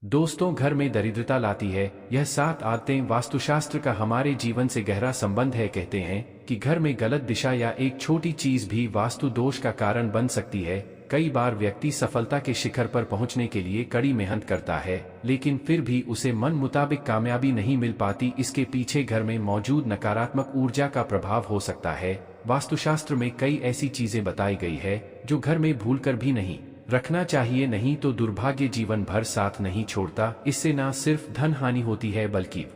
दोस्तों, घर में दरिद्रता लाती है यह 7 आदतें। वास्तुशास्त्र का हमारे जीवन से गहरा संबंध है। कहते हैं कि घर में गलत दिशा या एक छोटी चीज भी वास्तु दोष का कारण बन सकती है। कई बार व्यक्ति सफलता के शिखर पर पहुंचने के लिए कड़ी मेहनत करता है, लेकिन फिर भी उसे मन मुताबिक कामयाबी नहीं मिल पाती। इसके पीछे घर में मौजूद नकारात्मक ऊर्जा का प्रभाव हो सकता है। वास्तुशास्त्र में कई ऐसी चीजें बताई गई है जो घर में भूलकर भी नहीं रखना चाहिए, नहीं तो दुर्भाग्य जीवन भर साथ नहीं छोड़ता। इससे न सिर्फ धन हानि होती है बल्कि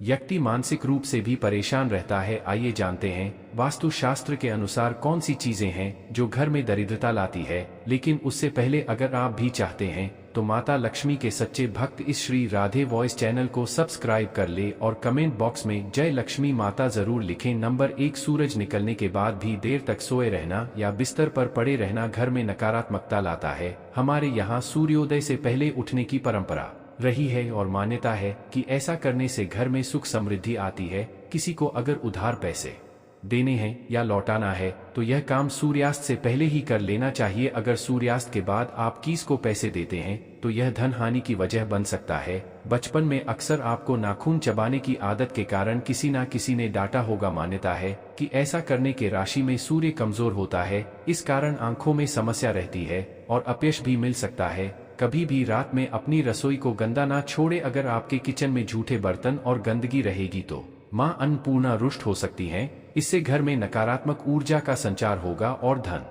व्यक्ति मानसिक रूप से भी परेशान रहता है। आइए जानते हैं वास्तुशास्त्र के अनुसार कौन सी चीजें हैं जो घर में दरिद्रता लाती है। लेकिन उससे पहले अगर आप भी चाहते हैं तो माता लक्ष्मी के सच्चे भक्त इस श्री राधे वॉइस चैनल को सब्सक्राइब कर ले और कमेंट बॉक्स में जय लक्ष्मी माता जरूर लिखें। नंबर 1, सूरज निकलने के बाद भी देर तक सोए रहना या बिस्तर पर पड़े रहना घर में नकारात्मकता लाता है। हमारे यहाँ सूर्योदय से पहले उठने की परंपरा रही है और मान्यता है कि ऐसा करने से घर में सुख समृद्धि आती है। किसी को अगर उधार पैसे देने हैं या लौटाना है तो यह काम सूर्यास्त से पहले ही कर लेना चाहिए। अगर सूर्यास्त के बाद आप किसी को पैसे देते हैं तो यह धन हानि की वजह बन सकता है। बचपन में अक्सर आपको नाखून चबाने की आदत के कारण किसी ना किसी ने डांटा होगा। मान्यता है कि ऐसा करने के राशि में सूर्य कमजोर होता है, इस कारण आंखों में समस्या रहती है और अपयश भी मिल सकता है। कभी भी रात में अपनी रसोई को गंदा ना छोड़े। अगर आपके किचन में जूठे बर्तन और गंदगी रहेगी तो मां अन्नपूर्णा रुष्ट हो सकती हैं। इससे घर में नकारात्मक ऊर्जा का संचार होगा और धन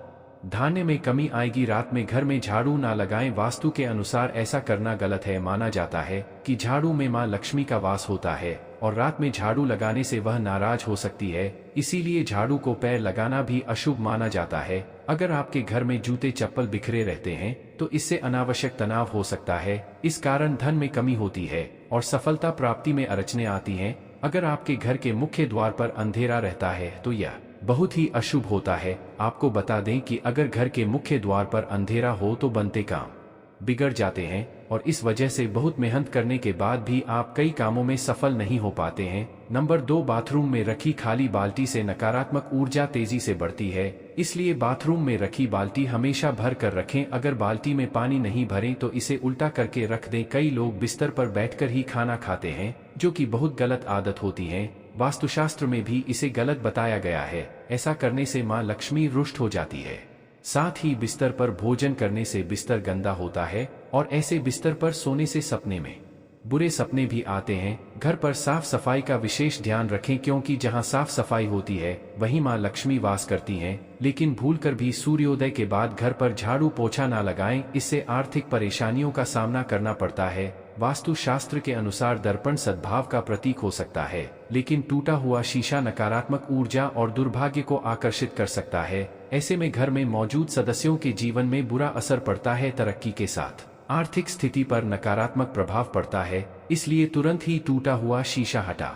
धान्य में कमी आएगी। रात में घर में झाड़ू ना लगाएं। वास्तु के अनुसार ऐसा करना गलत है। माना जाता है कि झाड़ू में मां लक्ष्मी का वास होता है और रात में झाड़ू लगाने से वह नाराज हो सकती है, इसीलिए झाड़ू को पैर लगाना भी अशुभ माना जाता है। अगर आपके घर में जूते चप्पल बिखरे रहते हैं तो इससे अनावश्यक तनाव हो सकता है। इस कारण धन में कमी होती है और सफलता प्राप्ति में अड़चनें आती हैं। अगर आपके घर के मुख्य द्वार पर अंधेरा रहता है तो यह बहुत ही अशुभ होता है। आपको बता दें कि अगर घर के मुख्य द्वार पर अंधेरा हो तो बनते काम बिगड़ जाते हैं और इस वजह से बहुत मेहनत करने के बाद भी आप कई कामों में सफल नहीं हो पाते हैं। नंबर 2, बाथरूम में रखी खाली बाल्टी से नकारात्मक ऊर्जा तेजी से बढ़ती है, इसलिए बाथरूम में रखी बाल्टी हमेशा भर कर रखें। अगर बाल्टी में पानी नहीं भरें तो इसे उल्टा करके रख दें। कई लोग बिस्तर पर बैठकर ही खाना खाते हैं, जो कि बहुत गलत आदत होती है। वास्तुशास्त्र में भी इसे गलत बताया गया है। ऐसा करने से मां लक्ष्मी रुष्ट हो जाती है। साथ ही बिस्तर पर भोजन करने से बिस्तर गंदा होता है और ऐसे बिस्तर पर सोने से सपने में बुरे सपने भी आते हैं। घर पर साफ सफाई का विशेष ध्यान रखें, क्योंकि जहां साफ सफाई होती है वहीं मां लक्ष्मी वास करती हैं। लेकिन भूलकर भी सूर्योदय के बाद घर पर झाड़ू पोछा ना लगाएं, इससे आर्थिक परेशानियों का सामना करना पड़ता है। वास्तु शास्त्र के अनुसार दर्पण सद्भाव का प्रतीक हो सकता है, लेकिन टूटा हुआ शीशा नकारात्मक ऊर्जा और दुर्भाग्य को आकर्षित कर सकता है। ऐसे में घर में मौजूद सदस्यों के जीवन में बुरा असर पड़ता है। तरक्की के साथ आर्थिक स्थिति पर नकारात्मक प्रभाव पड़ता है, इसलिए तुरंत ही टूटा हुआ शीशा हटा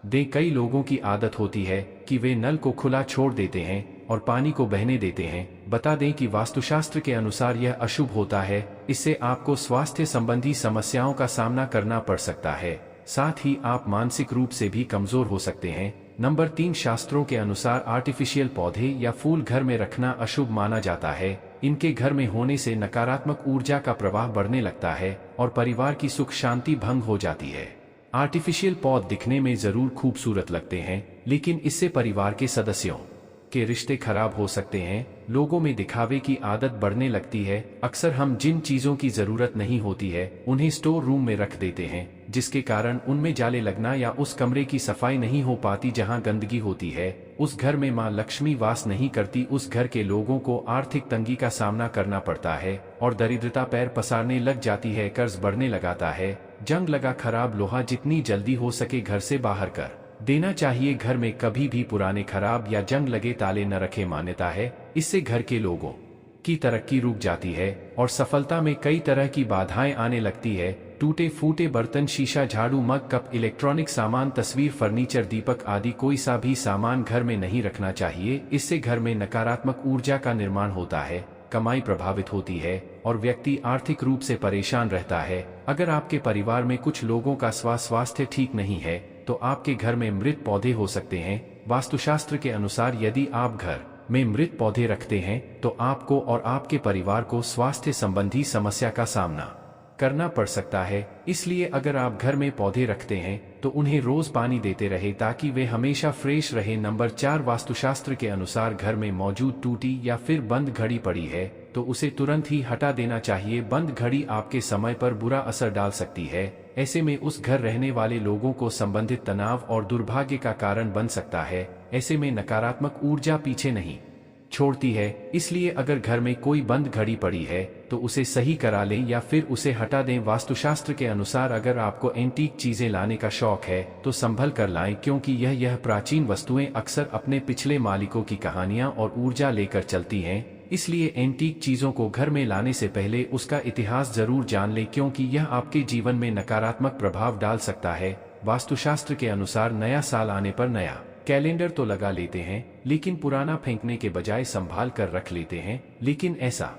दें। कई लोगों की आदत होती है कि वे नल को खुला छोड़ देते हैं और पानी को बहने देते हैं। बता दें कि वास्तुशास्त्र के अनुसार यह अशुभ होता है। इससे आपको स्वास्थ्य संबंधी समस्याओं का सामना करना पड़ सकता है, साथ ही आप मानसिक रूप से भी कमजोर हो सकते हैं। नंबर 3, शास्त्रों के अनुसार आर्टिफिशियल पौधे या फूल घर में रखना अशुभ माना जाता है। इनके घर में होने से नकारात्मक ऊर्जा का प्रवाह बढ़ने लगता है और परिवार की सुख शांति भंग हो जाती है। आर्टिफिशियल पौधे दिखने में जरूर खूबसूरत लगते हैं, लेकिन इससे परिवार के सदस्यों के रिश्ते खराब हो सकते हैं। लोगों में दिखावे की आदत बढ़ने लगती है। अक्सर हम जिन चीजों की जरूरत नहीं होती है उन्हें स्टोर रूम में रख देते हैं, जिसके कारण उनमें जाले लगना या उस कमरे की सफाई नहीं हो पाती जहां गंदगी होती है। उस घर में मां लक्ष्मी वास नहीं करती। उस घर के लोगों को आर्थिक तंगी का सामना करना पड़ता है और दरिद्रता पैर पसारने लग जाती है। कर्ज बढ़ने लगाता है। जंग लगा खराब लोहा जितनी जल्दी हो सके घर से बाहर कर देना चाहिए। घर में कभी भी पुराने खराब या जंग लगे ताले न रखे। मान्यता है इससे घर के लोगों की तरक्की रुक जाती है और सफलता में कई तरह की बाधाएं आने लगती है। टूटे फूटे बर्तन, शीशा, झाड़ू, मग, कप, इलेक्ट्रॉनिक सामान, तस्वीर, फर्नीचर, दीपक आदि कोई सा भी सामान घर में नहीं रखना चाहिए। इससे घर में नकारात्मक ऊर्जा का निर्माण होता है, कमाई प्रभावित होती है और व्यक्ति आर्थिक रूप से परेशान रहता है। अगर आपके परिवार में कुछ लोगों का स्वास्थ्य ठीक नहीं है तो आपके घर में मृत पौधे हो सकते हैं। वास्तुशास्त्र के अनुसार यदि आप घर में मृत पौधे रखते हैं तो आपको और आपके परिवार को स्वास्थ्य संबंधी समस्या का सामना करना पड़ सकता है। इसलिए अगर आप घर में पौधे रखते हैं तो उन्हें रोज पानी देते रहे ताकि वे हमेशा फ्रेश रहे। नंबर 4, वास्तुशास्त्र के अनुसार घर में मौजूद टूटी या फिर बंद घड़ी पड़ी है तो उसे तुरंत ही हटा देना चाहिए। बंद घड़ी आपके समय पर बुरा असर डाल सकती है। ऐसे में उस घर रहने वाले लोगों को संबंधित तनाव और दुर्भाग्य का कारण बन सकता है। ऐसे में नकारात्मक ऊर्जा पीछे नहीं छोड़ती है। इसलिए अगर घर में कोई बंद घड़ी पड़ी है तो उसे सही करा लें या फिर उसे हटा दें। वास्तुशास्त्र के अनुसार अगर आपको एंटीक चीजें लाने का शौक है तो संभल कर लाएं, क्योंकि यह प्राचीन वस्तुएं अक्सर अपने पिछले मालिकों की कहानियां और ऊर्जा लेकर चलती हैं। इसलिए एंटीक चीजों को घर में लाने से पहले उसका इतिहास जरूर जान लें, क्योंकि यह आपके जीवन में नकारात्मक प्रभाव डाल सकता है। वास्तुशास्त्र के अनुसार नया साल आने पर नया कैलेंडर तो लगा लेते हैं, लेकिन पुराना फेंकने के बजाय संभाल कर रख लेते हैं। लेकिन ऐसा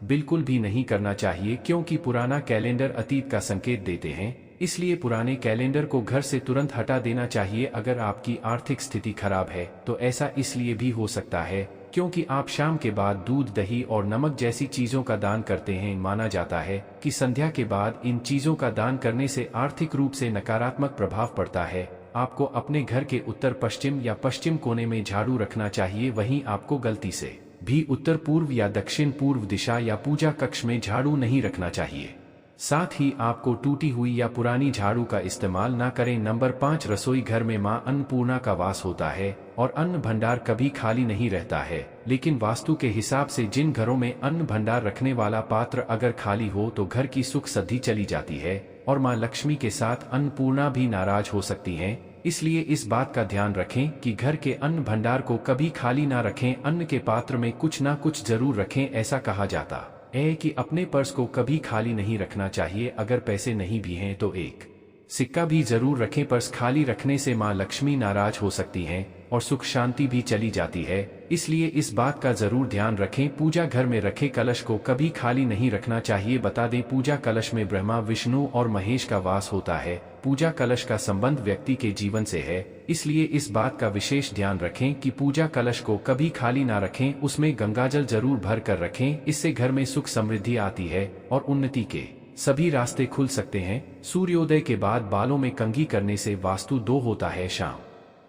बिल्कुल भी नहीं करना चाहिए, क्योंकि पुराना कैलेंडर अतीत का संकेत देते हैं। इसलिए पुराने कैलेंडर को घर से तुरंत हटा देना चाहिए। अगर आपकी आर्थिक स्थिति खराब है तो ऐसा इसलिए भी हो सकता है क्योंकि आप शाम के बाद दूध, दही और नमक जैसी चीजों का दान करते हैं। माना जाता है कि संध्या के बाद इन चीजों का दान करने से आर्थिक रूप से नकारात्मक प्रभाव पड़ता है। आपको अपने घर के उत्तर पश्चिम या पश्चिम कोने में झाड़ू रखना चाहिए। वहीं आपको गलती से भी उत्तर पूर्व या दक्षिण पूर्व दिशा या पूजा कक्ष में झाड़ू नहीं रखना चाहिए। साथ ही आपको टूटी हुई या पुरानी झाड़ू का इस्तेमाल ना करें। नंबर 5, रसोई घर में मां अन्नपूर्णा का वास होता है और अन्न भंडार कभी खाली नहीं रहता है। लेकिन वास्तु के हिसाब से जिन घरों में अन्न भंडार रखने वाला पात्र अगर खाली हो तो घर की सुख समृद्धि चली जाती है और मां लक्ष्मी के साथ अन्नपूर्णा भी नाराज हो सकती हैं। इसलिए इस बात का ध्यान रखें कि घर के अन्न भंडार को कभी खाली ना रखें। अन्न के पात्र में कुछ ना कुछ जरूर रखें। ऐसा कहा जाता है कि अपने पर्स को कभी खाली नहीं रखना चाहिए। अगर पैसे नहीं भी हैं तो एक सिक्का भी जरूर रखें। पर्स खाली रखने से मां लक्ष्मी नाराज हो सकती हैं और सुख शांति भी चली जाती है। इसलिए इस बात का जरूर ध्यान रखें। पूजा घर में रखे कलश को कभी खाली नहीं रखना चाहिए। बता दें, पूजा कलश में ब्रह्मा, विष्णु और महेश का वास होता है। पूजा कलश का संबंध व्यक्ति के जीवन से है, इसलिए इस बात का विशेष ध्यान रखें कि पूजा कलश को कभी खाली ना रखें। उसमें गंगाजल जरूर भर कर रखें। इससे घर में सुख समृद्धि आती है और उन्नति के सभी रास्ते खुल सकते हैं। सूर्योदय के बाद बालों में कंघी करने से वास्तु 2 होता है। शाम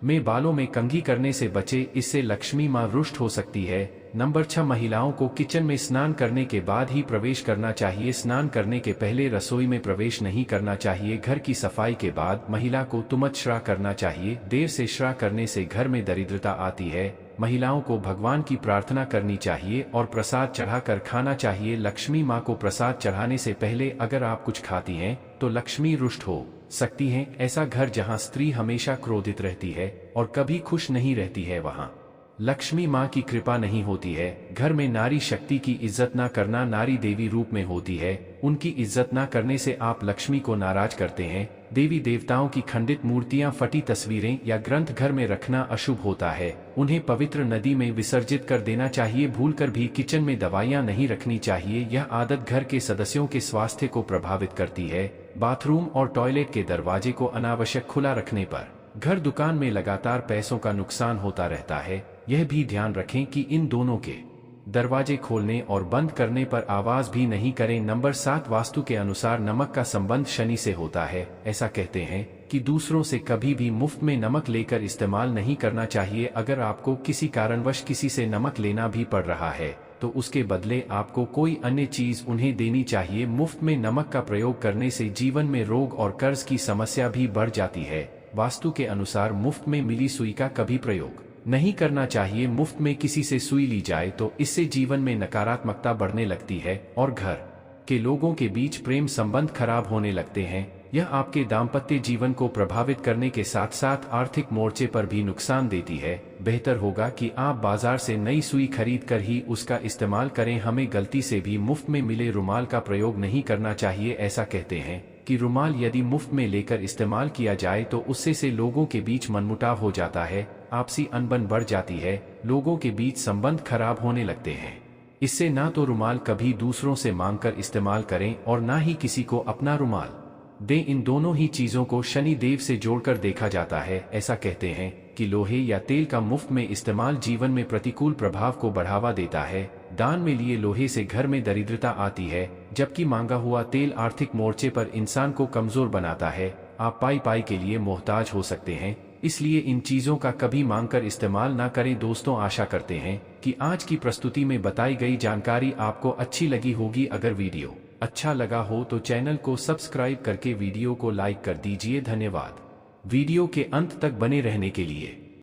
में बालों में कंघी करने से बचे, इससे लक्ष्मी मां रुष्ट हो सकती है। नंबर 6, महिलाओं को किचन में स्नान करने के बाद ही प्रवेश करना चाहिए। स्नान करने के पहले रसोई में प्रवेश नहीं करना चाहिए। घर की सफाई के बाद महिला को तुमत श्रा करना चाहिए। देर से श्रा करने से घर में दरिद्रता आती है। महिलाओं को भगवान की प्रार्थना करनी चाहिए और प्रसाद चढ़ाकर खाना चाहिए। लक्ष्मी मां को प्रसाद चढ़ाने से पहले अगर आप कुछ खाती हैं तो लक्ष्मी रुष्ट हो सकती हैं। ऐसा घर जहां स्त्री हमेशा क्रोधित रहती है और कभी खुश नहीं रहती है, वहां लक्ष्मी मां की कृपा नहीं होती है। घर में नारी शक्ति की इज्जत ना करना, नारी देवी रूप में होती है, उनकी इज्जत ना करने से आप लक्ष्मी को नाराज करते हैं। देवी देवताओं की खंडित मूर्तियां, फटी तस्वीरें या ग्रंथ घर में रखना अशुभ होता है। उन्हें पवित्र नदी में विसर्जित कर देना चाहिए। भूलकर भी किचन में दवाइयां नहीं रखनी चाहिए। यह आदत घर के सदस्यों के स्वास्थ्य को प्रभावित करती है। बाथरूम और टॉयलेट के दरवाजे को अनावश्यक खुला रखने पर घर दुकान में लगातार पैसों का नुकसान होता रहता है। यह भी ध्यान रखें कि इन दोनों के दरवाजे खोलने और बंद करने पर आवाज भी नहीं करें। नंबर 7, वास्तु के अनुसार नमक का संबंध शनि से होता है। ऐसा कहते हैं कि दूसरों से कभी भी मुफ्त में नमक लेकर इस्तेमाल नहीं करना चाहिए। अगर आपको किसी कारणवश किसी से नमक लेना भी पड़ रहा है तो उसके बदले आपको कोई अन्य चीज उन्हें देनी चाहिए। मुफ्त में नमक का प्रयोग करने से जीवन में रोग और कर्ज की समस्या भी बढ़ जाती है। वास्तु के अनुसार मुफ्त में मिली सुई का कभी प्रयोग नहीं करना चाहिए। मुफ्त में किसी से सुई ली जाए तो इससे जीवन में नकारात्मकता बढ़ने लगती है और घर के लोगों के बीच प्रेम संबंध खराब होने लगते हैं। यह आपके दाम्पत्य जीवन को प्रभावित करने के साथ साथ आर्थिक मोर्चे पर भी नुकसान देती है। बेहतर होगा कि आप बाजार से नई सुई खरीद कर ही उसका इस्तेमाल करें। हमें गलती से भी मुफ्त में मिले रुमाल का प्रयोग नहीं करना चाहिए। ऐसा कहते हैं कि रुमाल यदि मुफ्त में लेकर इस्तेमाल किया जाए तो उससे से लोगों के बीच मनमुटाव हो जाता है, आपसी अनबन बढ़ जाती है, लोगों के बीच संबंध खराब होने लगते हैं। इससे ना तो रुमाल कभी दूसरों से मांगकर इस्तेमाल करें और ना ही किसी को अपना रुमाल दें। इन दोनों ही चीजों को शनि देव से जोड़कर देखा जाता है। ऐसा कहते हैं कि लोहे या तेल का मुफ्त में इस्तेमाल जीवन में प्रतिकूल प्रभाव को बढ़ावा देता है। दान में लिए लोहे से घर में दरिद्रता आती है, जबकि मांगा हुआ तेल आर्थिक मोर्चे पर इंसान को कमजोर बनाता है। आप पाई पाई के लिए मोहताज हो सकते हैं, इसलिए इन चीजों का कभी मांगकर इस्तेमाल ना करें। दोस्तों, आशा करते हैं कि आज की प्रस्तुति में बताई गई जानकारी आपको अच्छी लगी होगी। अगर वीडियो अच्छा लगा हो तो चैनल को सब्सक्राइब करके वीडियो को लाइक कर दीजिए। धन्यवाद वीडियो के अंत तक बने रहने के लिए।